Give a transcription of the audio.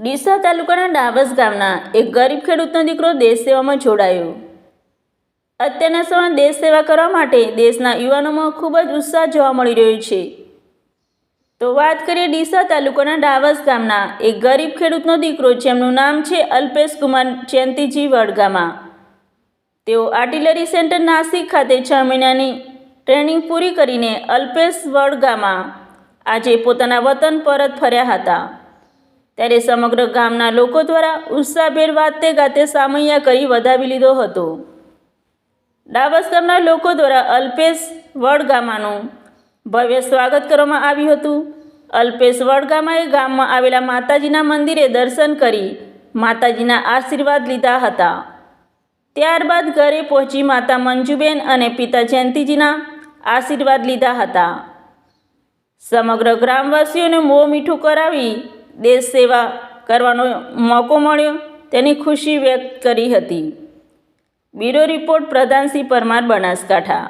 ડીસા તાલુકાના ડાબસ ગામના એક ગરીબ ખેડૂતનો દીકરો દેશ સેવામાં જોડાયો। અત્યારના સમયમાં દેશ સેવા કરવા માટે દેશના યુવાનોમાં ખૂબ જ ઉત્સાહ જોવા મળી રહ્યો છે। તો વાત કરીએ ડીસા તાલુકાના ડાબસ ગામના એક ગરીબ ખેડૂતનો દીકરો જેમનું નામ છે અલ્પેશ કુમાર જયંતિજી વડગામા। તેઓ આર્ટિલરી સેન્ટર નાસિક ખાતે 6 મહિનાની ટ્રેનિંગ પૂરી કરીને અલ્પેશ વડગામા આજે પોતાના વતન પરત ફર્યા હતા। ત્યારે સમગ્ર ગામના લોકો દ્વારા ઉત્સાહભેર વાતે ગાતે સામૈયા કરી વધાવી લીધો હતો। ડાબસ ગામના લોકો દ્વારા અલ્પેશ વડગામાનું ભવ્ય સ્વાગત કરવામાં આવ્યું હતું। અલ્પેશ વડગામાએ ગામમાં આવેલા માતાજીના મંદિરે દર્શન કરી માતાજીના આશીર્વાદ લીધા હતા। ત્યારબાદ ઘરે પહોંચી માતા મંજુબેન અને પિતા જયંતિજીના આશીર્વાદ લીધા હતા। સમગ્ર ગ્રામવાસીઓને મોં મીઠું કરાવી દેશ સેવા કરવાનો મોકો મળ્યો તેની ખુશી વ્યક્ત કરી હતી। Bureau report Pradhansinh Parmar, Banaskantha.